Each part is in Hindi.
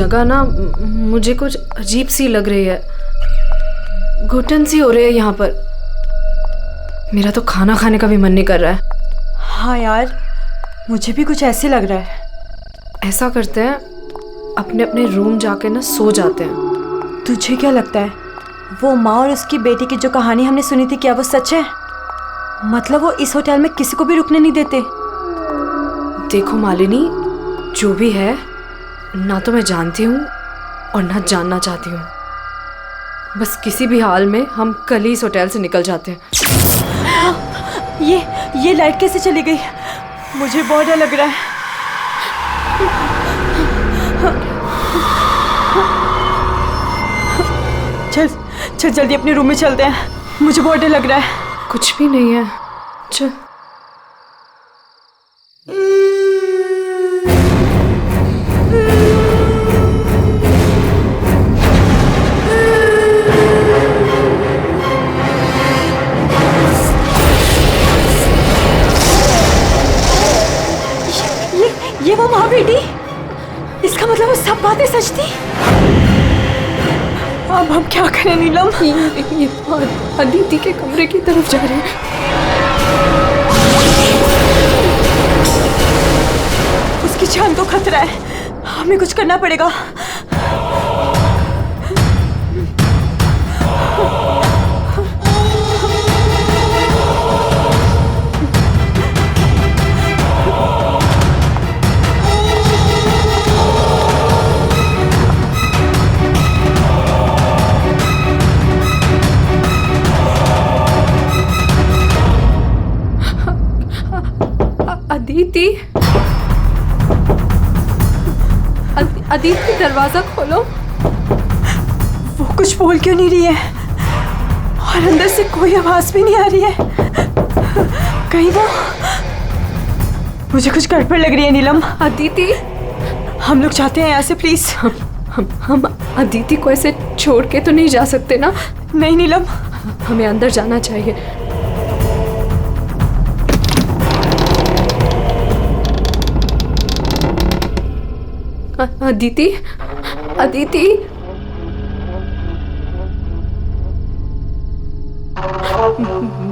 जगह ना मुझे कुछ अजीब सी लग रही है, घुटन सी हो रही है यहाँ पर। मेरा तो खाना खाने का भी मन नहीं कर रहा है। हाँ यार, मुझे भी कुछ ऐसे लग रहा है। ऐसा करते हैं, अपने अपने रूम जाके ना सो जाते हैं। तुझे क्या लगता है वो माँ और उसकी बेटी की जो कहानी हमने सुनी थी, क्या वो सच है? मतलब वो इस होटल में किसी को भी रुकने नहीं देते। देखो मालिनी, जो भी है, ना तो मैं जानती हूँ और ना जानना चाहती हूँ। बस किसी भी हाल में हम कल ही इस होटल से निकल जाते हैं। ये लाइट कैसे चली गई? मुझे बहुत डर लग रहा है। चल जल्दी अपने रूम में चलते हैं, मुझे बहुत डर लग रहा है। कुछ भी नहीं है, चल। ये वो माँ बेटी, इसका मतलब वो सब बातें सच थी। अब हम क्या करें नीलम? ये अदिति के कमरे की तरफ जा रहे हैं। उसकी जान को खतरा है, हमें कुछ करना पड़ेगा। अदिति, दरवाजा खोलो। वो कुछ बोल क्यों नहीं रही है? और अंदर से कोई आवाज भी नहीं आ रही है। कहीं वो... मुझे कुछ गड़बड़ लग रही है नीलम। अदिति, हम लोग चाहते हैं यहाँ से, प्लीज। हम अदिति को ऐसे छोड़ के तो नहीं जा सकते ना? नहीं नीलम, हमें अंदर जाना चाहिए। अदिति,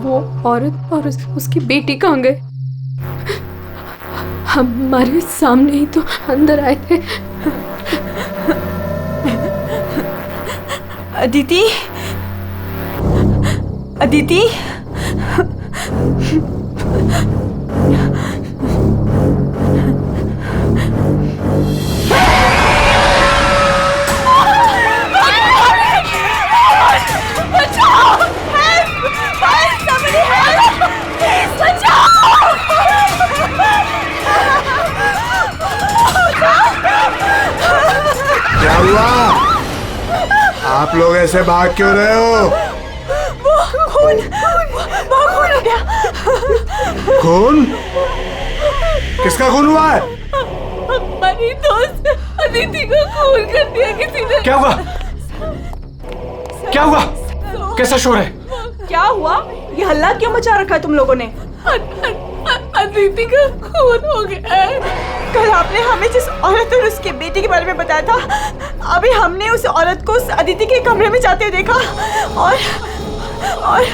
वो औरत और उसकी बेटी कहाँ गए? हमारे सामने ही तो अंदर आए थे। अदिति, क्या हुआ? आप लोग ऐसे भाग क्यों रहे हो? वो खून हो गया। खून? किसका खून हुआ है? हमारी दोस्त अदिति को खून कर दिया किसी ने। क्या हुआ? कैसा शोर है? क्या हुआ? ये हल्ला क्यों मचा रखा है तुम लोगों ने? अदिति का खून हो गया है। कल आपने हमें जिस औरत और उसके बेटे के बारे में बताया था, अभी हमने उस औरत को उस अदिति के कमरे में जाते हुए देखा। और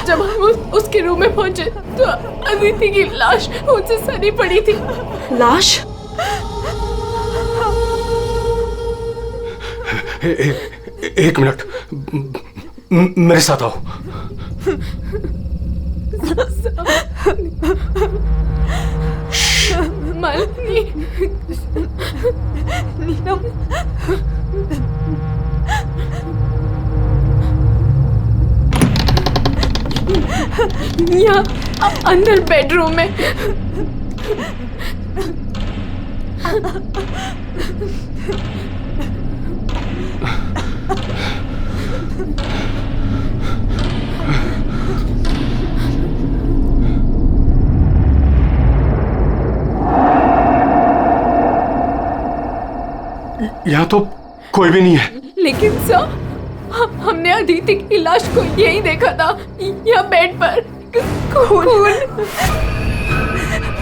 जब हम उसके रूम में पहुंचे तो अदिति की लाश उनसे सनी पड़ी थी। लाश? एक मिनट, मेरे साथ आओ। मालिनी, नीलम, यहाँ अंदर बेडरूम में। यहाँ तो कोई भी नहीं है। लेकिन सर, हमने अदिति की लाश को यही देखा था, यहाँ बेड पर खून।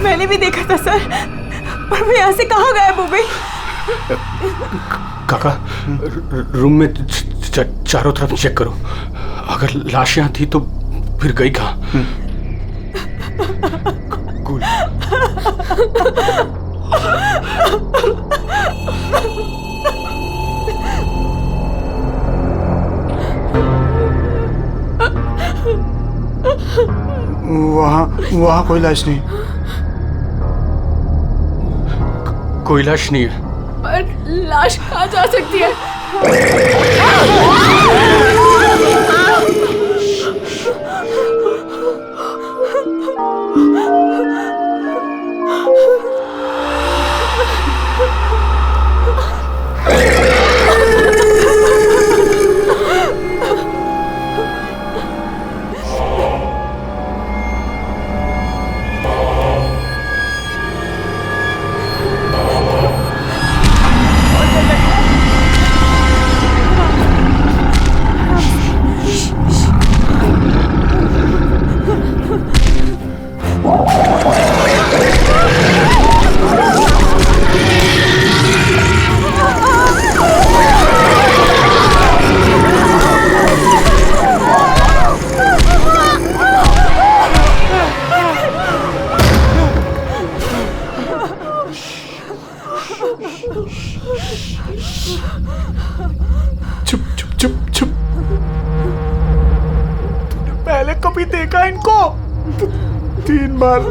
मैंने भी देखा था सर, पर वो यहाँ से कहाँ गायब हो गई? काका रूम में चारों तरफ चेक करो, अगर लाश यहाँ थी तो फिर गई कहाँ? कूल। वहाँ कोई लाश नहीं। कोई लाश नहीं है। पर लाश कहाँ जा सकती है? चुप चुप चुप चुप। तूने पहले कभी देखा इनको? 3 बार।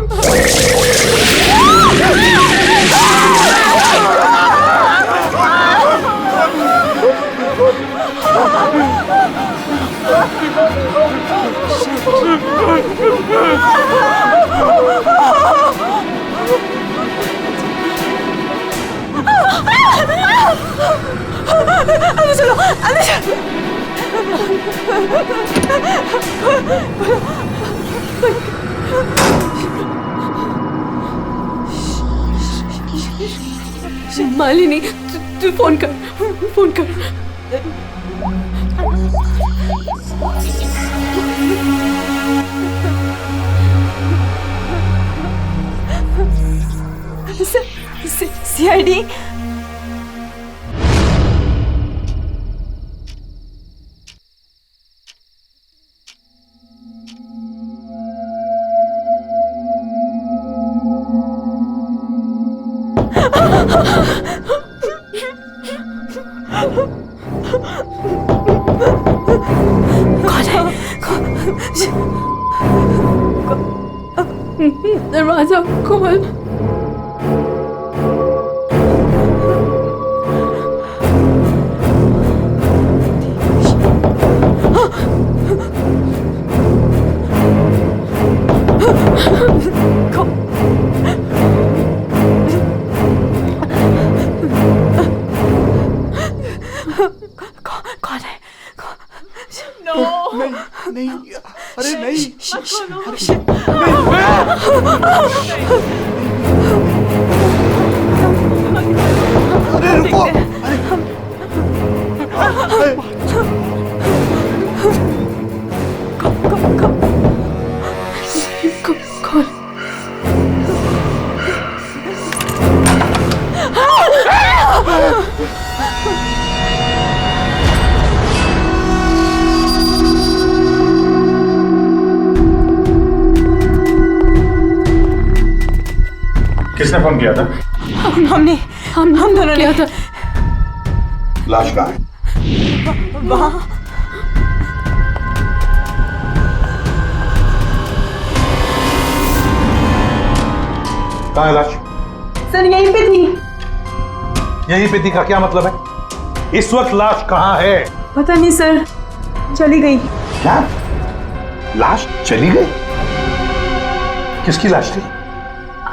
अंदर चलो, अंदर चलो। मालिनी, तू फोन कर, फोन कर। सीआईडी। दरवाजा खोल। कौन है? नहीं, अरे नहीं। अरे रुको। कौन? किसने फोन किया था? हम दोनों ने किया था। लाश कहाँ है? वहाँ। कहाँ है लाश? सर यहीं पे थी। यहीं पे थी का क्या मतलब है? इस वक्त लाश कहाँ है? पता नहीं सर, चली गई। क्या? लाश चली गई? किसकी लाश थी?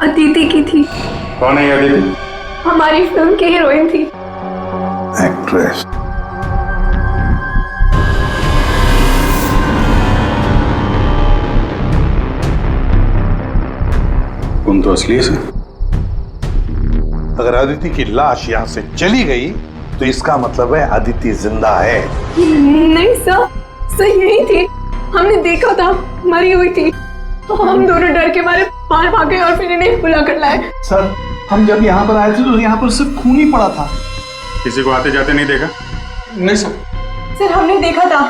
अदिति की थी। कौन है ये अदिति? हमारी फिल्म की हीरोइन थी। एक्ट्रेस। तुम तो असली से। अगर अदिति की लाश यहाँ से चली गई तो इसका मतलब है अदिति जिंदा है। नहीं सर यही थी, हमने देखा था, मरी हुई थी। हम दोनों डर के मारे बाहर भागे और फिर इन्हें बुला कर लाए। सर, हम जब यहाँ पर आए थे तो यहाँ पर सिर्फ खून ही पड़ा था। किसी को आते जाते नहीं देखा? नहीं सर। सर हमने देखा था,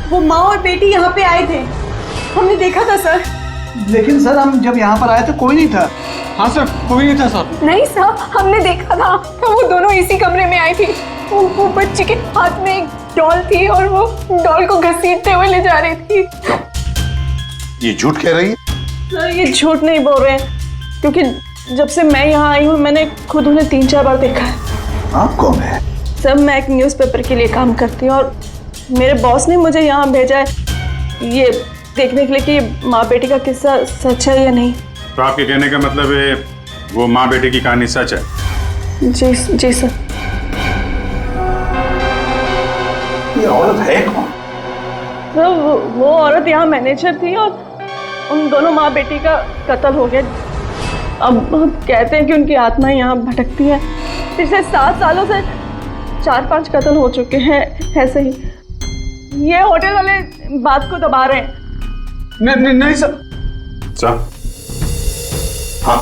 वो माँ और बेटी यहाँ पे आए थे, हमने देखा था सर। लेकिन सर हम जब यहाँ पर आए तो कोई नहीं था। हाँ सर, कोई नहीं था सर। नहीं सर, हमने देखा था, तो वो दोनों इसी कमरे में आई थी। वो बच्ची के हाथ में एक डॉल थी और वो डॉल को घसीटते हुए ले जा रही थी। ये झूठ कह रही है? सर ये झूठ नहीं बोल रहे हैं, क्योंकि जब से मैं यहाँ आई हूँ मैंने खुद उन्हें 3-4 बार देखा है। आप कौन है? सर मैं एक न्यूज़पेपर के लिए काम करती हूँ और मेरे बॉस ने मुझे यहाँ भेजा है ये देखने के लिए कि माँ बेटी का किस्सा सच है या नहीं। तो आपके कहने का मतलब है वो माँ बेटी की कहानी सच है? जी सर। ये औरत है कौन? सर वो औरत यहाँ मैनेजर थी और उन दोनों माँ बेटी का कत्ल हो गया। अब कहते हैं कि उनकी आत्मा यहाँ भटकती है। पिछले 7 सालों से 4-5 कत्ल हो चुके हैं ऐसे ही। ये होटल वाले बात को दबा रहे हैं। नहीं सर। सर, हाँ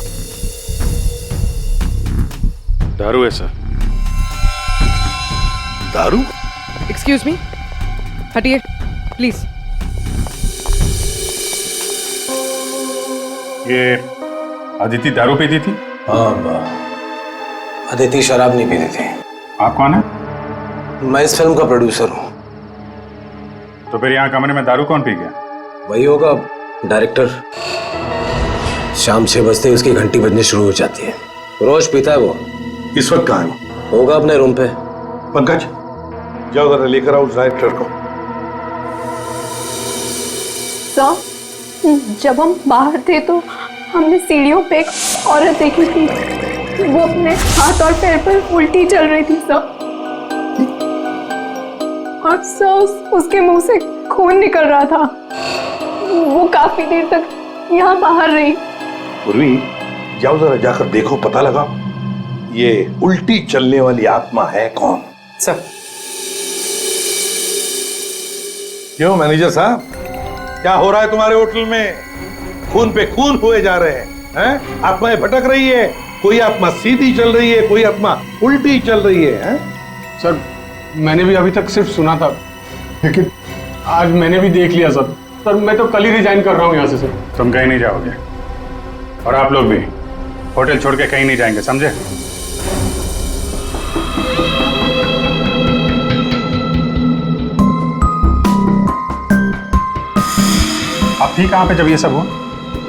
दारू है सर। दारू? एक्सक्यूज मी, हटिए प्लीज। ये अदिति दारू पीती थी? हाँ, अदिति शराब नहीं पीती थी। आप कौन है? मैं इस फिल्म का प्रोड्यूसर हूँ। तो फिर यहाँ कमरे में दारू कौन पी गया? वही होगा डायरेक्टर। शाम 6 बजते ही उसकी घंटी बजनी शुरू हो जाती है। रोज पीता है वो। इस वक्त कहाँ है? होगा अपने रूम पे। पंकज, जाओ जरा लेकर आओ उस डायरेक्टर को। सर जब हम बाहर थे तो हमने सीढ़ियों पे एक औरत देखी थी, वो अपने हाथ और पैर पर उल्टी चल रही थी सर। और सर उसके मुंह से खून निकल रहा था। वो काफी देर तक यहाँ बाहर रही। पूर्वी, जाओ जरा जाकर देखो, पता लगाओ ये उल्टी चलने वाली आत्मा है कौन। सर। क्यों मैनेजर साहब, क्या हो रहा है तुम्हारे होटल में? खून पे खून हुए जा रहे हैं? आत्माएं भटक रही है, कोई आत्मा सीधी चल रही है, कोई आत्मा उल्टी चल रही है? सर मैंने भी अभी तक सिर्फ सुना था, लेकिन आज मैंने भी देख लिया सर। सर मैं तो कल ही रिजाइन कर रहा हूँ यहाँ से सर। तुम कहीं नहीं जाओगे और आप लोग भी होटल छोड़ के कहीं नहीं जाएंगे, समझे? आप थी कहाँ पे जब ये सब हुआ?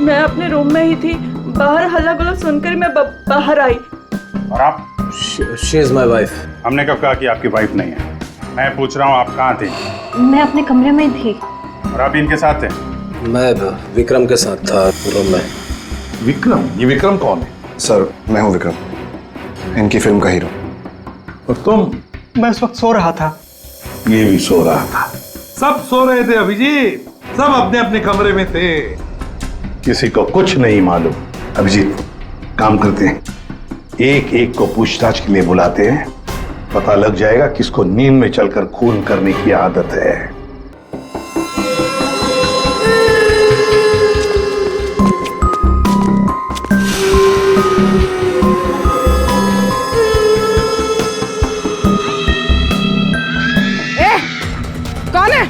मैं अपने रूम में ही थी, बाहर हल्ला गुल्ला सुनकर मैं बाहर आई। और आप? She is my wife. हमने कब कहा कि आपकी वाइफ नहीं है? मैं पूछ रहा हूँ आप कहाँ थे? मैं अपने कमरे में थी। और आप इनके साथ थे? मैं विक्रम के साथ था रूम में। विक्रम? ये विक्रम कौन है? सर मैं हूँ विक्रम, इनकी फिल्म का हीरो। और तुम? मैं इस वक्त सो रहा था। ये भी सो रहा था। सब सो रहे थे अभिजीत, सब अपने अपने कमरे में थे, किसी को कुछ नहीं मालूम। अभिजीत, काम करते हैं, एक एक को पूछताछ के लिए बुलाते हैं, पता लग जाएगा किसको नींद में चलकर खून करने की आदत है। कौन है?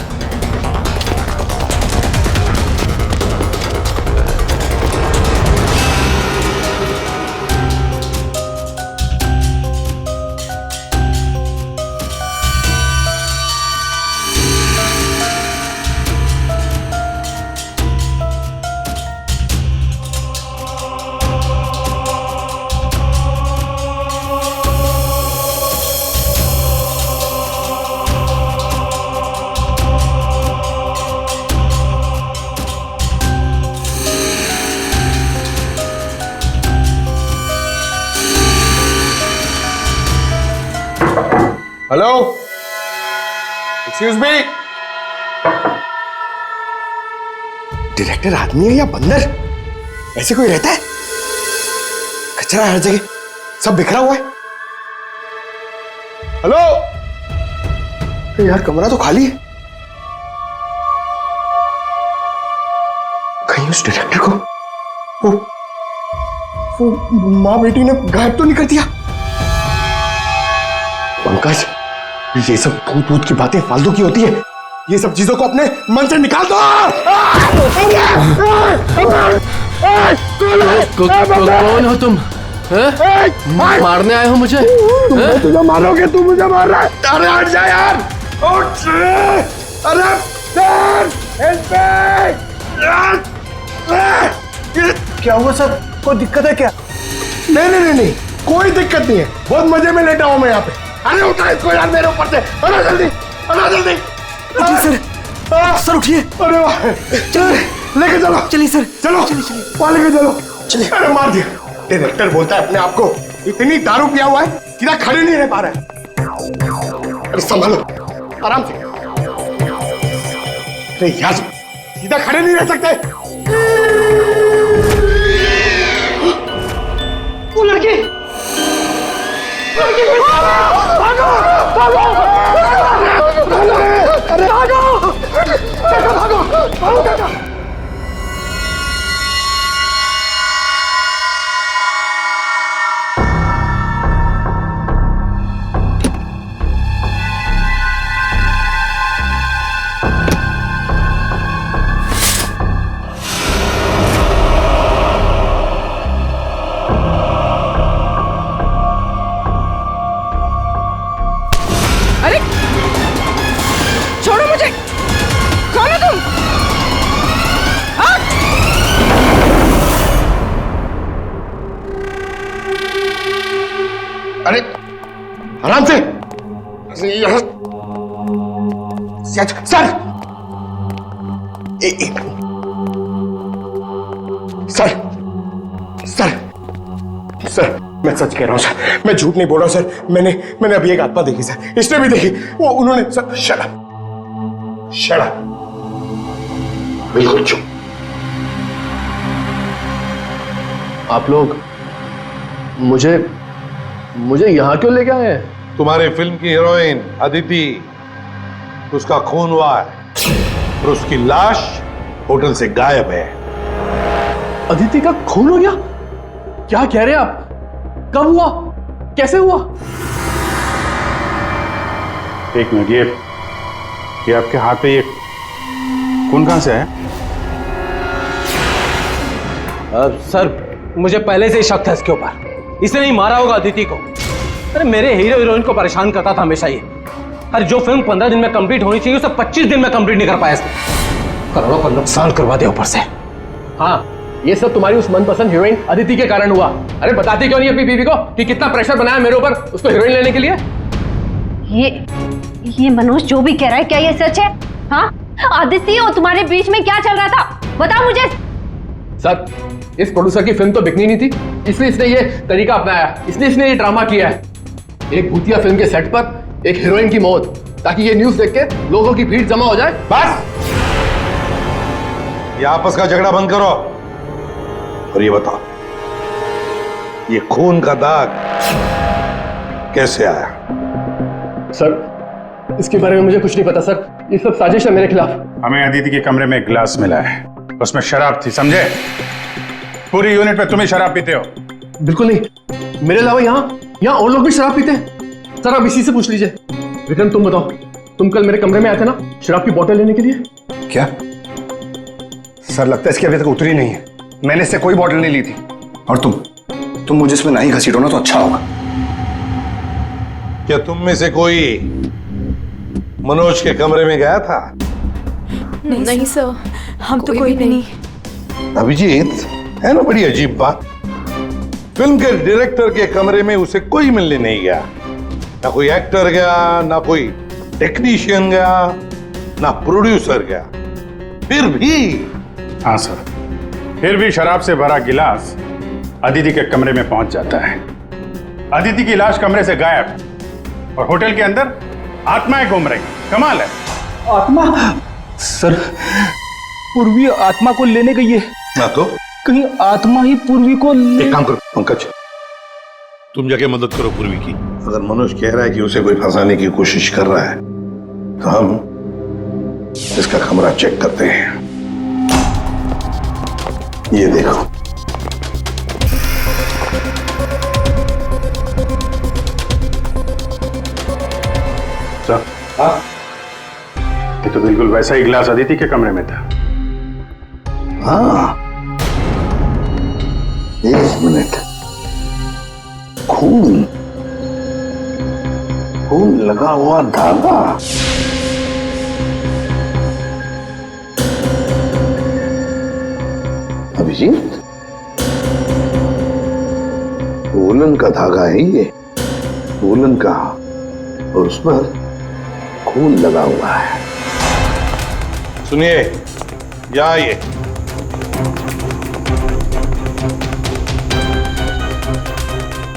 Hello, excuse me. डायरेक्टर आदमी है या बंदर? ऐसे कोई रहता है? कचरा हर जगह, सब बिखरा हुआ है। हेलो यार, कमरा तो खाली है। कहीं उस डायरेक्टर को वो माँ बेटी ने गायब तो नहीं कर दिया? पंकज, ये सब भूत भूत की बातें फालतू की होती है। ये सब चीजों को अपने मन से निकाल दो। कौन हो तुम? मारने आए हो मुझे? तुझे मारोगे, तू मुझे मार रहा है। अरे हट जा यार, उठ। अरे क्या हुआ सर? कोई दिक्कत है क्या? नहीं, कोई दिक्कत नहीं है। बहुत मजे में लेटा हूं मैं यहाँ पे। अरे उठा इसको यार मेरे ऊपर से। अरे जल्दी। सर उठिए। अरे वाह, लेके चलो। चलिए सर। चलो वहां लेके चलो। चलिए। अरे मार दिया। डायरेक्टर बोलता है अपने आप को इतनी दारू पिया हुआ है, सीधा खड़े नहीं रह पा रहा है। अरे संभालो, आराम से। अरे यार, सीधा खड़े नहीं रह सकते। वो लड़की भागो। अरे छोड़ो मुझे, कौन हो तुम? अरे आराम से। सर, सर, मैं सच कह रहा हूं सर, मैं झूठ नहीं बोल रहा हूं सर। मैंने अभी एक आत्मा देखी सर, इसने भी देखी। वो उन्होंने सर। शट अप, बिल्कुल चुप। आप लोग मुझे यहाँ क्यों लेके आए हैं? तुम्हारे फिल्म की हीरोइन अदिति, उसका खून हुआ है और उसकी लाश होटल से गायब है। अदिति का खून हो गया? क्या कह रहे हैं आप? कब हुआ? कैसे हुआ? एक मिनट, ये आपके हाथ पे ये खून कहां से है? सर, मुझे पहले से ही शक था इसके ऊपर। इसने नहीं मारा होगा अदिति को। अरे मेरे हीरो हीरोइन को परेशान करता था हमेशा ये। अरे जो फिल्म 15 दिन में कंप्लीट होनी चाहिए उसे 25 दिन में कंप्लीट नहीं कर पाया इसने। करोड़ों का नुकसान करवा दिया ऊपर से। हाँ, ये सब तुम्हारी उस मनपसंद हीरोइन अदिति के कारण हुआ। अरे बताती क्यों नहीं अपनी बीवी को कि कितना प्रेशर बनाया मेरे ऊपर उसको हीरोइन लेने के लिए? ये मनोज जो भी कह रहा है, क्या ये सच है? हाँ, आदित्य और तुम्हारे बीच में क्या चल रहा था, बताओ मुझे। सर, इस प्रोड्यूसर की फिल्म तो बिकनी नहीं थी, इसलिए इसने ये तरीका अपनाया। इसने ये ड्रामा किया है। एक भूतिया फिल्म के सेट पर एक हीरोइन की मौत, ताकि ये न्यूज़ देख के लोगों की भीड़ जमा हो जाए। बस, ये आपस का झगड़ा बंद करो और ये बताओ, ये खून का दाग कैसे आया? सर, इसके बारे में मुझे कुछ नहीं पता सर। ये सब साजिश है मेरे खिलाफ। हमें अदिति के कमरे में एक गिलास मिला है, उसमें शराब थी, समझे? पूरी यूनिट में तुम ही शराब पीते हो। बिल्कुल नहीं, मेरे अलावा यहाँ और लोग भी शराब पीते हैं। सर, आप इसी से पूछ लीजिए। विक्रम, तुम बताओ, तुम कल मेरे कमरे में आए थे ना शराब की बोतल लेने के लिए? क्या सर, लगता है इसकी अभी तक उतरी नहीं है। मैंने इससे कोई बोतल नहीं ली थी। और तुम मुझे इसमें नहीं घसीटो ना तो अच्छा होगा। क्या तुम में से कोई मनोज के कमरे में गया था? नहीं सर, हम तो कोई भी नहीं। अभिजीत, है ना बड़ी अजीब बात। फिल्म के डायरेक्टर के कमरे में उसे कोई मिलने नहीं गया। ना कोई एक्टर गया, ना कोई टेक्नीशियन गया, ना प्रोड्यूसर गया। फिर भी हाँ सर, फिर भी शराब से भरा गिलास अदिति के कमरे में पहुंच जाता है। अदिति की लाश कमरे से गायब और होटल के अंदर आत्माएं घूम रही। कमाल है। आत्मा? सर, पूर्वी आत्मा को लेने गई है। ना तो कहीं आत्मा ही पूर्वी को एक काम करो पंकज, तुम जाके मदद करो पूर्वी की। अगर मनोज कह रहा है कि उसे कोई फंसाने की कोशिश कर रहा है तो हम इसका कमरा चेक करते हैं। ये देखो, सर, ये तो बिल्कुल वैसा ही गिलास अदिति के कमरे में था। हाँ, एक मिनट। खून खून लगा हुआ धागा। अभिजीत, वूलन का धागा है ये, वूलन का, और उस पर खून लगा हुआ है। सुनिए, यहाँ आइए।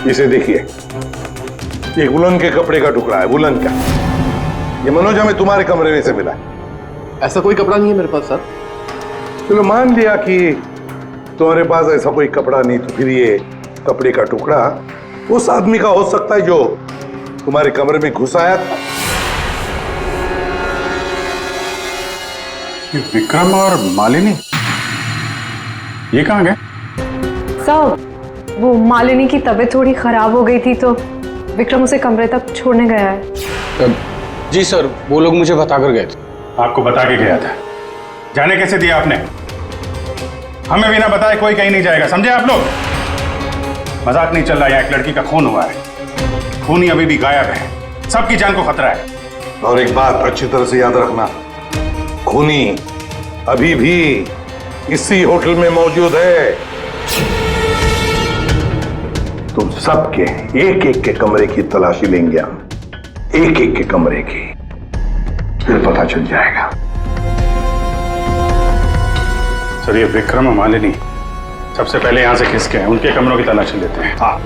इसे देखिए, ये वुलन के कपड़े का टुकड़ा है, वुलन का। ये मनोज हमें तुम्हारे कमरे में से मिला है। ऐसा कोई कपड़ा नहीं है मेरे पास सर। चलो मान लिया कि तुम्हारे पास ऐसा कोई कपड़ा नहीं, तो फिर ये कपड़े का टुकड़ा उस आदमी का हो सकता है जो तुम्हारे कमरे में घुस आया था। ये विक्रम और मालिनी ये कहाँ गए? साहब, वो मालिनी की तबीयत थोड़ी खराब हो गई थी तो विक्रम उसे कमरे तक छोड़ने गया है। जी सर, वो लोग मुझे बताकर गए थे। आपको बता के गया था? जाने कैसे दिया आपने? हमें बिना बताए कोई कहीं नहीं जाएगा, समझे आप लोग? मजाक नहीं चल रहा है, एक लड़की का खून हुआ है, खून ही अभी भी गायब है, सबकी जान को खतरा है। और एक बात अच्छी तरह से याद रखना, खूनी अभी भी इसी होटल में मौजूद है। तुम सबके एक एक के कमरे की तलाशी लेंगे हम, एक एक के कमरे की, फिर पता चल जाएगा। सर, ये विक्रम और मालिनी सबसे पहले यहां से खिसके हैं, उनके कमरों की तलाशी लेते हैं। हाँ।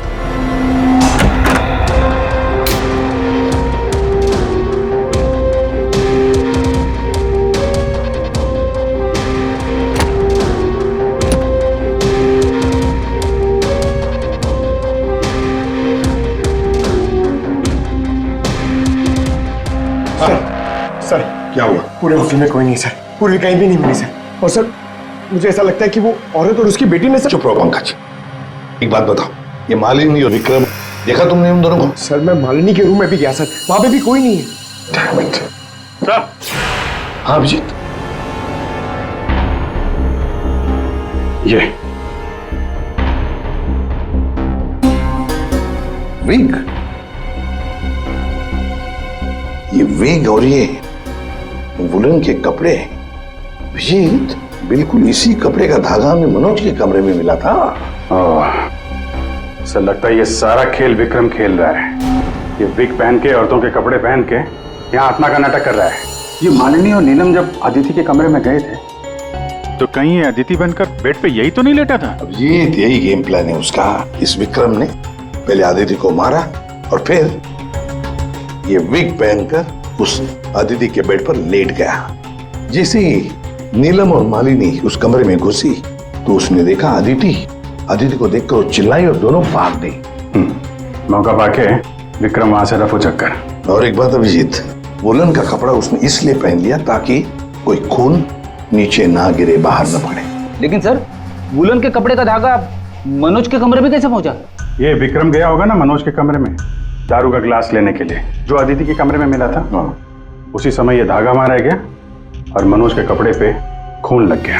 सर, क्या हुआ? पूरे ऑफिस में कोई नहीं सर, पूरी कहीं भी नहीं मिली सर। और सर, मुझे ऐसा लगता है कि वो औरत और उसकी बेटी ने सर। चुप रहो पंकज, एक बात बताओ, ये मालिनी और विक्रम देखा तुमने उन दोनों को? सर, मैं मालिनी के रूम में भी गया सर, वहां पे भी कोई नहीं है। Damn it. सर, हाँ अभिजीत, ये विग, ये विग और ये वुलन के कपड़े, अभिजीत बिल्कुल इसी कपड़े का धागा हमें मनोज के कमरे में मिला था। सर, लगता है ये सारा खेल विक्रम खेल रहा है। ये विग पहन के, औरतों के कपड़े पहन के यहाँ आत्मा का नाटक कर रहा है। ये मालिनी और नीलम जब अदिति के कमरे में गए थे तो कहीं ये अदिति बनकर बेड पे यही तो नहीं लेटा था? अभिजीत, यही गेम प्लान है उसका। इस विक्रम ने पहले अदिति को मारा और फिर ये विग पहनकर उस अदिति के बेड पर लेट गया। जैसे ही नीलम और मालिनी उस कमरे में घुसी तो उसने देखा अदिति को देखकर वो चिल्लाई और दोनों भाग गई। मौका पाके विक्रम वहां से रफू चक्कर। और एक बात अभिजीत, वुलन का कपड़ा उसने इसलिए पहन लिया ताकि कोई खून नीचे ना गिरे, बाहर न पड़े। लेकिन सर, वुलन के कपड़े का धागा मनोज के कमरे में कैसे पहुंचा? ये विक्रम गया होगा ना मनोज के कमरे में दारू का गिलास लेने के लिए, जो अदिति के कमरे में मिला था। उसी समय ये धागा मारा गया और मनोज के कपड़े पे खून लग गया।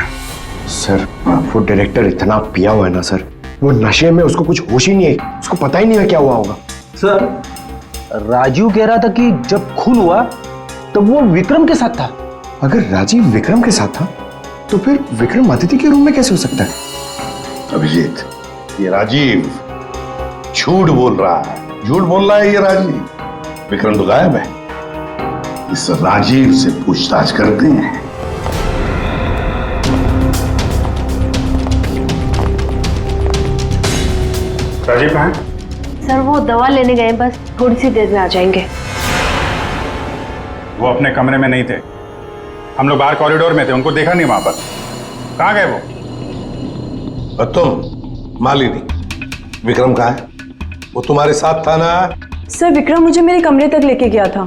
सर, वो डायरेक्टर इतना पिया हुआ है ना सर, वो नशे में उसको कुछ होश ही नहीं है, उसको पता ही नहीं है क्या हुआ होगा। सर, राजीव कह रहा था कि जब खून हुआ तब वो विक्रम के साथ था। अगर राजीव विक्रम के साथ था तो फिर विक्रम अदिति के रूम में कैसे हो सकता है? अभिजीत, ये राजीव झूठ बोल रहा है, झूठ बोल रहा है ये राजीव। विक्रम तो गायब है, इस राजीव से पूछताछ करते हैं। राजीव कहाँ है? सर, वो दवा लेने गए, बस थोड़ी सी देर में आ जाएंगे। वो अपने कमरे में नहीं थे, हम लोग बाहर कॉरिडोर में थे, उनको देखा नहीं वहां पर। कहाँ गए वो? और तुम मालिनी, विक्रम कहाँ है? वो तुम्हारे साथ था ना? सर, विक्रम मुझे मेरे कमरे तक लेके गया था।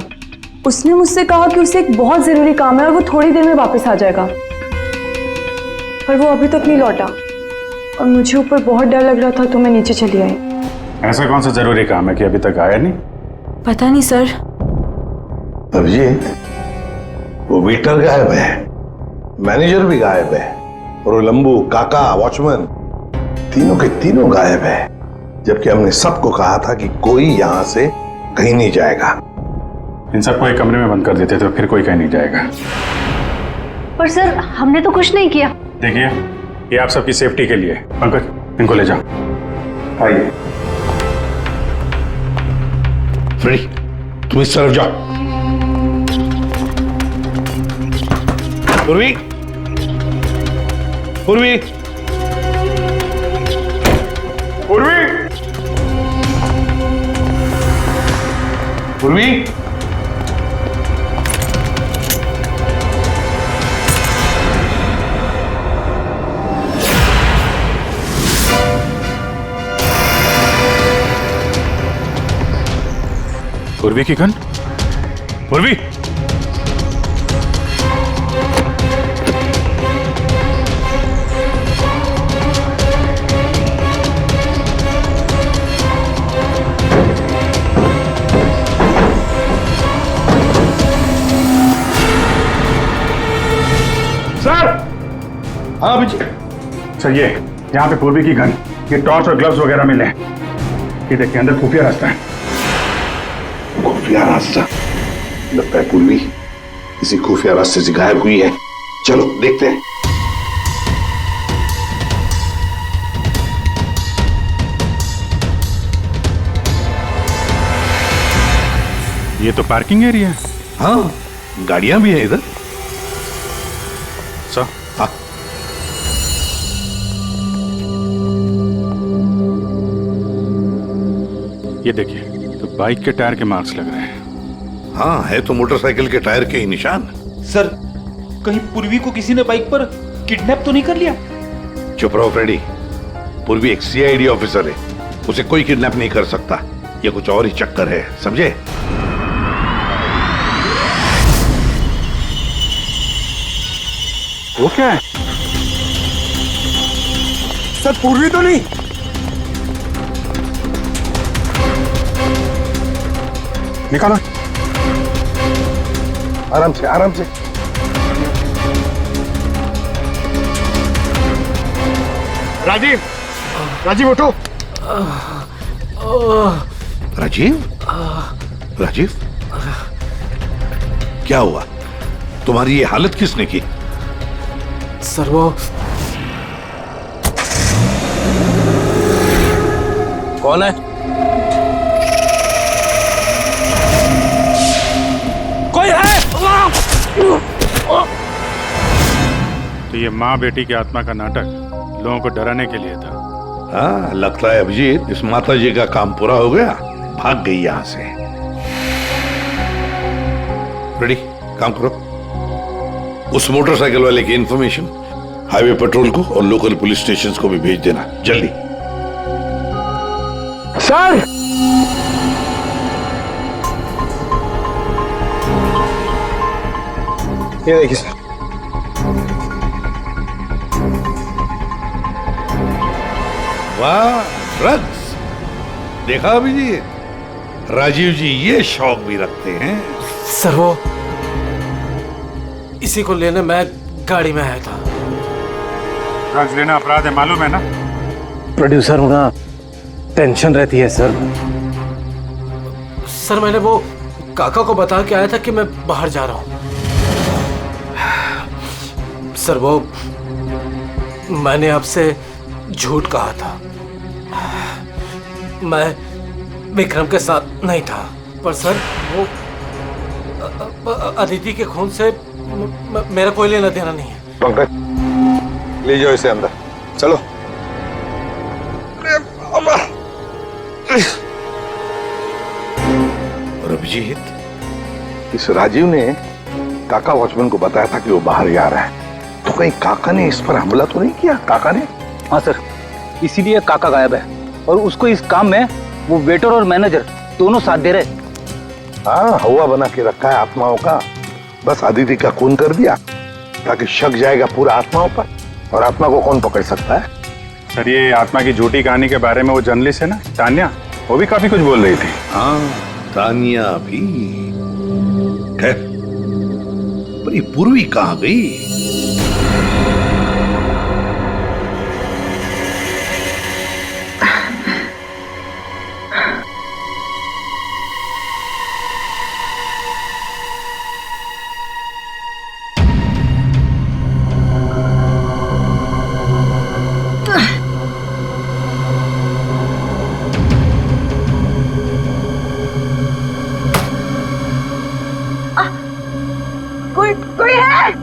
उसने मुझसे कहा कि उसे एक बहुत जरूरी काम है और वो थोड़ी देर में वापस आ जाएगा, पर वो अभी तक नहीं लौटा और मुझे ऊपर बहुत डर लग रहा था तो मैं नीचे चली आई। ऐसा कौन सा जरूरी काम है कि अभी तक आया नहीं? पता नहीं सर, अभिजीत, वो वेटर गायब है, मैनेजर भी गायब है, और वो लंबू, काका, वॉचमैन, तीनों के तीनों गायब है। जबकि हमने सबको कहा था कि कोई यहां से कहीं नहीं जाएगा। इन सबको एक कमरे में बंद कर देते तो फिर कोई कहीं नहीं जाएगा। पर सर हमने तो कुछ नहीं किया। देखिए, ये आप सबकी सेफ्टी के लिए। पंकज, इनको ले जाओ। आइए। फ्रेडी, तुम इस तरफ जाओ। पूर्वी, पूर्वी, पूर्वी, पूर्वी। पूर्वी की गन? पूर्वी! सर! हाँ अभिजीत। सर, ये यहाँ पे पूर्वी की गन, ये टॉर्च और ग्लव्स वगैरह मिले हैं। ये देखिए, अंदर खुफिया रास्ता है। खुफिया रास्ता? लगता है पूर्वी किसी खुफिया रास्ते से गायब हुई है। चलो देखते हैं। ये तो पार्किंग एरिया है। हाँ, गाड़ियां भी हैं इधर। सर, हाँ। ये देखिए, तो बाइक के टायर के मार्क्स लग रहे हैं। हाँ, है तो मोटरसाइकिल के टायर के ही निशान। सर, कहीं पूर्वी को किसी ने बाइक पर किडनैप तो नहीं कर लिया? चुप रहो फ्रेडी। पूर्वी एक सीआईडी ऑफिसर है, उसे कोई किडनैप नहीं कर सकता। ये कुछ और ही चक्कर है, समझे? वो क्या है? सर, पूर्वी तो नहीं? निकालो। आराम से, आराम से। राजीव, राजीव उठो। राजीव? राजीव? क्या हुआ? तुम्हारी ये हालत किसने की? सर वो कौन है? कोई है? तो ये माँ बेटी की आत्मा का नाटक लोगों को डराने के लिए था। हाँ, लगता है अभिजीत इस माता जी का काम पूरा हो गया, भाग गई यहां से। रेडी, काम करो। उस मोटरसाइकिल वाले की इंफॉर्मेशन हाईवे पेट्रोल को और लोकल पुलिस स्टेशंस को भी भेज देना, जल्दी। सर! ये देखिए सर। वाह, ड्रग्स! देखा अभिजीत, राजीव जी ये शौक भी रखते हैं। सर वो इसी को लेने मैं गाड़ी में आया था। ड्रग्स लेना अपराध है, मालूम है ना? प्रोड्यूसर होना टेंशन रहती है सर। सर मैंने वो काका को बता के आया था कि मैं बाहर जा रहा हूं। सर वो मैंने आपसे झूठ कहा था। मैं विक्रम के साथ नहीं था, पर सर वो अदिति के खून से मेरा कोई लेना देना नहीं है। पंकज, ले जाओ इसे अंदर, चलो। और अभिजीत, इस राजीव ने काका वॉचमैन को बताया था कि वो बाहर जा रहा है, तो कहीं काका ने इस पर हमला तो नहीं किया? काका ने? हाँ सर, इसीलिए काका गायब है और उसको इस काम में वो वेटर और मैनेजर दोनों साथ दे रहे। हाँ, हवा बना के रखा है आत्माओं का। बस आदिति का खून कर दिया ताकि शक जाएगा पूरा आत्माओं पर, और आत्मा को कौन पकड़ सकता है? सर, ये आत्मा की झूठी कहानी के बारे में वो जर्नलिस्ट है ना, तान्या, वो भी काफी कुछ बोल रही थी। हाँ, तानिया भी। खैर, पर ये पूर्वी कहाँ गई? कोई है?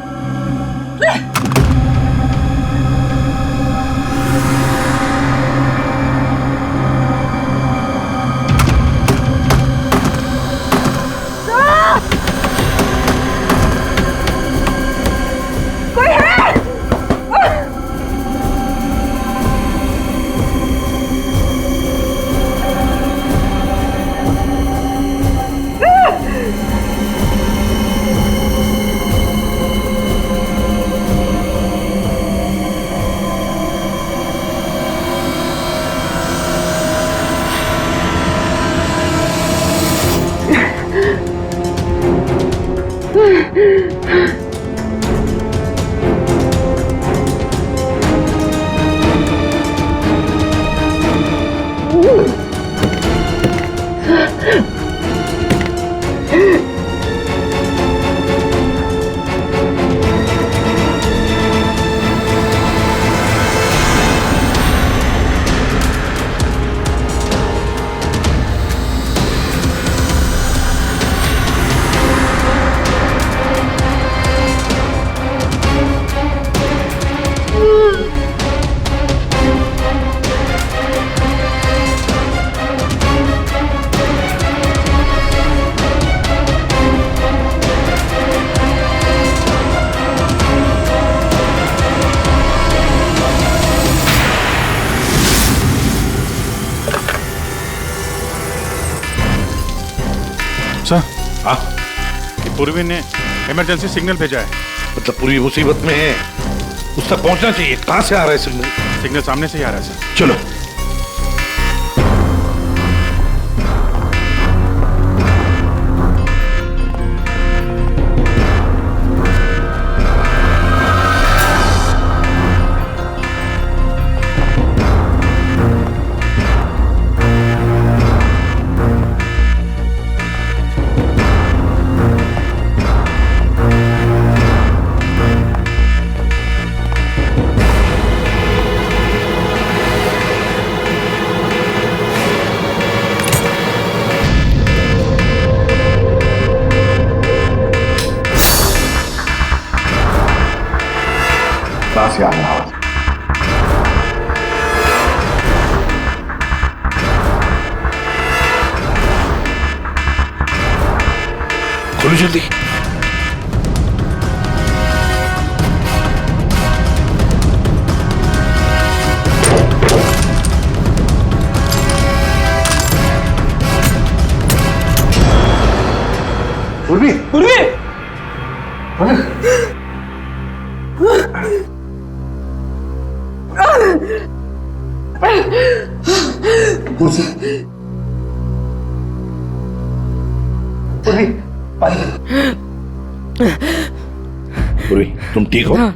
सर, हाँ, पूर्वी ने इमरजेंसी सिग्नल भेजा है। मतलब पूरी मुसीबत में है, उस तक पहुंचना चाहिए। कहां से आ रहा है सिग्नल? सिग्नल सामने से ही आ रहा है सर। चलो। कहां से आ रहा है? खोलो जल्दी। पूर्वी, पूर्वी! पूर्वी, तुम ठीक हो? हाँ।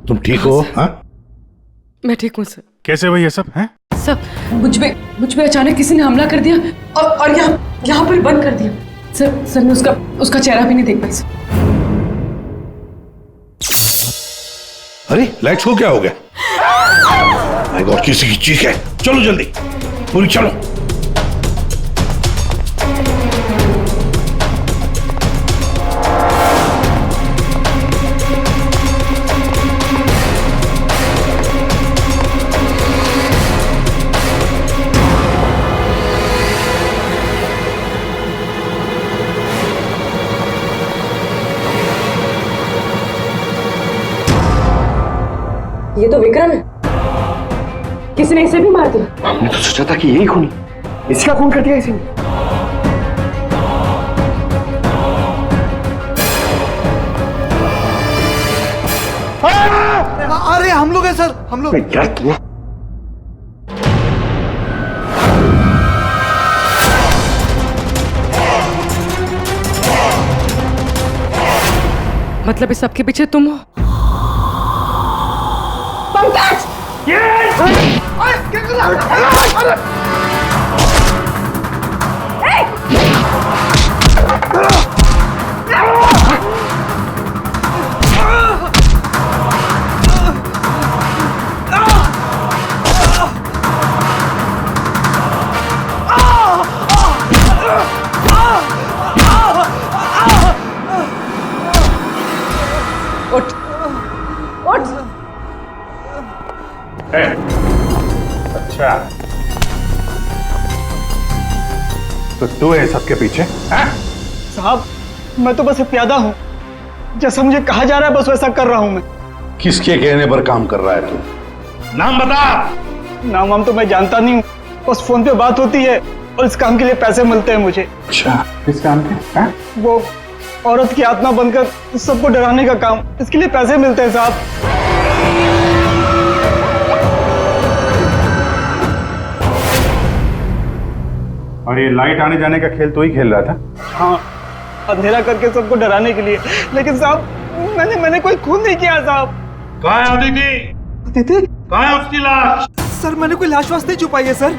तुम ठीक हो? हाँ? मैं ठीक हूँ सर। कैसे हुई ये सब है? सब मुझ पे अचानक किसी ने हमला कर दिया और यहाँ पर बंद कर दिया। सर मैं उसका चेहरा भी नहीं देख पाई सर। अरे लाइट्स को क्या हो गया? माय गॉड, किसी की चीख है। चलो जल्दी, पूरी चलो। ये तो विक्रम है। किसी ने इसे भी मार दिया। हमने तो सोचा था कि यही खूनी, इसका खून कर दिया इसी ने। अरे हम लोग हैं सर, हम लोग। क्या किया? मतलब इस सबके पीछे तुम हो? पंकज! उठ उठ। अच्छा, तो तू है सबके पीछे? साहब, मैं तो बस एक प्यादा हूँ। जैसा मुझे कहा जा रहा है बस वैसा कर रहा हूँ मैं। किसके कहने पर काम कर रहा है तू? नाम बता। नाम वाम तो मैं जानता नहीं हूँ, बस फोन पे बात होती है और इस काम के लिए पैसे मिलते हैं मुझे। अच्छा, किस काम के? वो औरत की आत्मा बनकर सबको डराने का काम, इसके लिए पैसे मिलते हैं साहब। और ये लाइट आने जाने का खेल तो ही खेल रहा था? हाँ, अंधेरा करके सबको डराने के लिए। लेकिन साहब मैंने कोई खून नहीं किया साहब। कहाँ है अदिति? अदिति? कहाँ है उसकी लाश? सर मैंने कोई लाश वाश नहीं छुपाई है सर।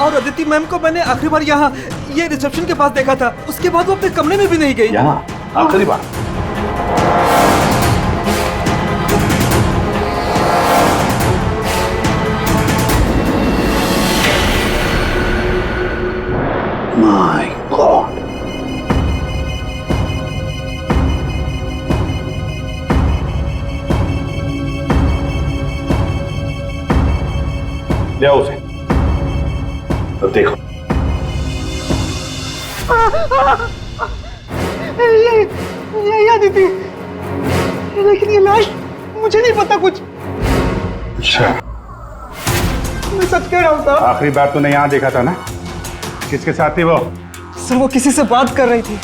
और अदिति मैम को मैंने आखिरी बार यहाँ ये रिसेप्शन के पास देखा था, उसके बाद वो अपने कमरे में भी नहीं गई। यहाँ आखिरी बार? माय गॉड, ले आओ उसे। तो देखो ये अदिति, लेकिन ये लाश मुझे नहीं पता कुछ। अच्छा, मैं सच कह रहा हूँ साहब। आखिरी बार तूने यहाँ देखा था ना? किसके साथ थी वो? सर वो किसी से बात कर रही थी,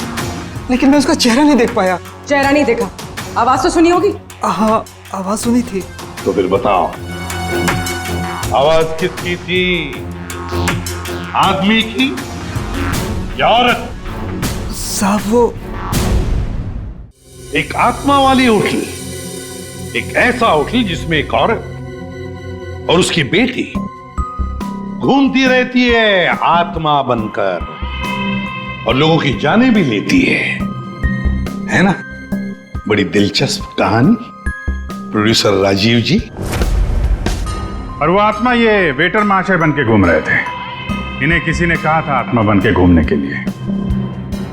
लेकिन मैं उसका चेहरा नहीं देख पाया। चेहरा नहीं देखा, आवाज तो सुनी होगी? हाँ, आवाज सुनी थी। तो फिर बताओ, आवाज किसकी थी? आदमी की या औरत? साहब वो एक आत्मा वाली होटल, एक ऐसा होटल जिसमें एक औरत और उसकी बेटी घूमती रहती है आत्मा बनकर और लोगों की जानें भी लेती है ना? बड़ी दिलचस्प कहानी, प्रोड्यूसर राजीव जी। और वो आत्मा ये वेटर महाशय बन के घूम रहे थे। इन्हें किसी ने कहा था आत्मा बन के घूमने के लिए,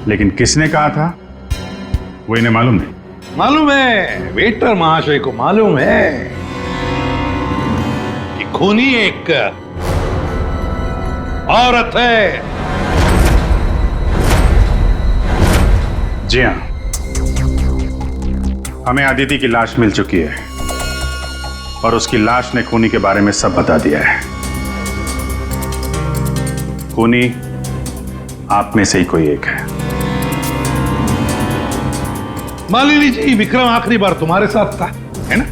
लेकिन किसने कहा था वो इन्हें मालूम नहीं। मालूम है, वेटर महाशय को मालूम है कि खूनी एक औरत है। जी हाँ, हमें अदिति की लाश मिल चुकी है और उसकी लाश ने खूनी के बारे में सब बता दिया है। खूनी आप में से ही कोई एक है। मालिनी जी, विक्रम आखिरी बार तुम्हारे साथ था, है ना?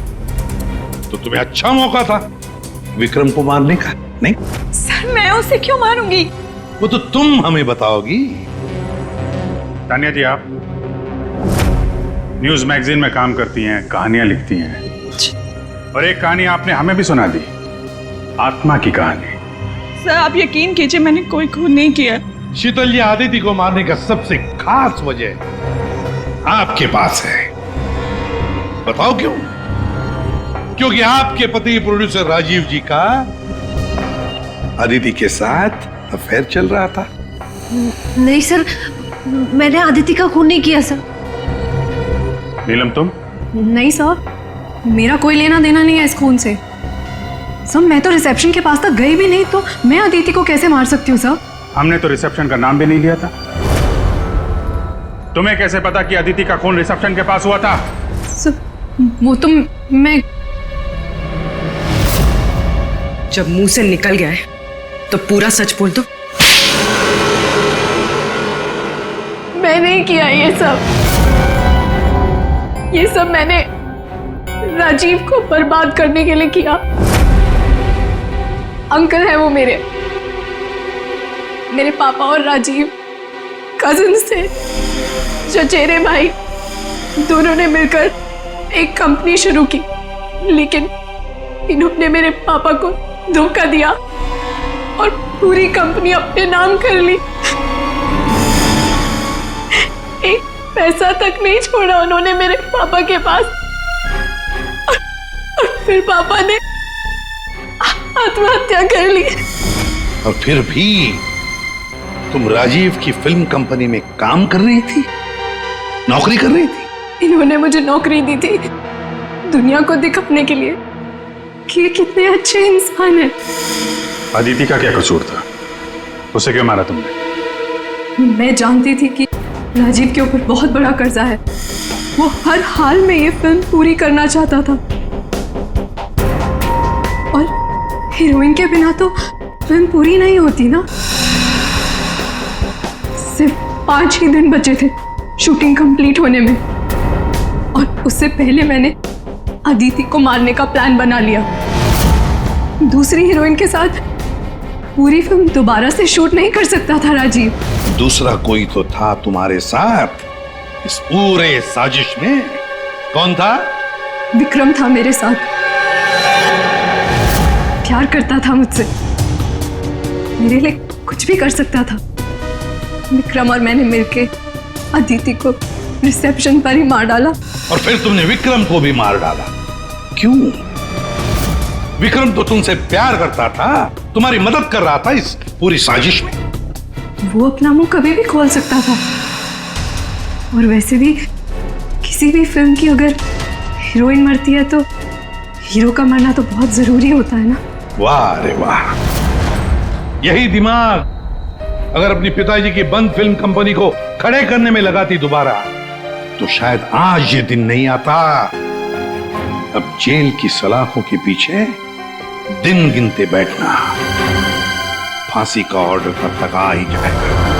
तो तुम्हें अच्छा मौका था विक्रम को मारने का, नहीं? सर मैं उसे क्यों मारूंगी? वो तो तुम हमें बताओगी। तानिया जी, आप न्यूज मैगजीन में काम करती हैं, कहानियां लिखती हैं, और एक कहानी आपने हमें भी सुना दी, आत्मा की कहानी। सर आप यकीन कीजिए, मैंने कोई खून नहीं किया। शीतल जी, आदिति को मारने का सबसे खास वजह आपके पास है। बताओ क्यों? क्योंकि आपके पति प्रोड्यूसर राजीव जी का अदिति के साथ अफेयर चल रहा था। नहीं सर, मैंने अदिति का खून नहीं किया सर। नीलम, तुम? नहीं सर, मेरा कोई लेना देना नहीं है इस खून से। सर मैं तो रिसेप्शन के पास तक गई भी नहीं, तो मैं अदिति को कैसे मार सकती हूँ सर? हमने तो रिसेप्शन का नाम भी नहीं लिया था। तुम्हें कैसे पता कि अदिति का खून रिसेप्शन के पास हुआ था? सर वो तो मैं, जब मुंह से निकल गया है तो पूरा सच बोल दो। मैं नहीं किया ये सब मैंने राजीव को बर्बाद करने के लिए किया। अंकल है वो मेरे पापा और राजीव कजिन्स थे, चचेरे भाई। दोनों ने मिलकर एक कंपनी शुरू की, लेकिन इन्होंने मेरे पापा को धोखा दिया और पूरी कंपनी अपने नाम कर ली। एक पैसा तक नहीं छोड़ा उन्होंने मेरे पापा के पास। और फिर पापा ने आत्महत्या कर ली। और फिर भी तुम राजीव की फिल्म कंपनी में काम कर रही थी, नौकरी कर रही थी? इन्होंने मुझे नौकरी दी थी दुनिया को दिखाने के लिए कि ये कितने अच्छे इंसान हैं। अदिति का क्या कसूर था? उसे क्यों मारा तुमने? मैं जानती थी कि राजीव के ऊपर बहुत बड़ा कर्जा है। वो हर हाल में ये फिल्म पूरी करना चाहता था और हीरोइन के बिना तो फिल्म पूरी नहीं होती ना। सिर्फ 5 ही दिन बचे थे शूटिंग कंप्लीट होने में और उससे पहले मैंने अदिति को मारने का प्लान बना लिया। दूसरी हीरोइन के साथ पूरी फिल्म दोबारा से शूट नहीं कर सकता था राजीव। दूसरा कोई तो था तुम्हारे साथ इस पूरे साजिश में। कौन था? विक्रम था मेरे साथ। प्यार करता था मुझसे, मेरे लिए कुछ भी कर सकता था। विक्रम और मैंने मिलके अदिति को रिसेप्शन पर ही मार डाला। और फिर तुमने विक्रम को भी मार डाला। क्यों? विक्रम तो तुमसे प्यार करता था, तुम्हारी मदद कर रहा था इस पूरी साजिश में। वो अपना मुंह कभी भी खोल सकता था। और वैसे भी किसी भी फिल्म की अगर हीरोइन मरती है तो हीरो का मरना तो बहुत जरूरी होता है ना। वाह रे वाह, यही दिमाग अगर अपनी पिताजी की बंद फिल्म कंपनी को खड़े करने में लगाती दोबारा, तो शायद आज ये दिन नहीं आता। अब जेल की सलाखों के पीछे दिन गिनते बैठना, फांसी का ऑर्डर तब तक आ ही जाएगा।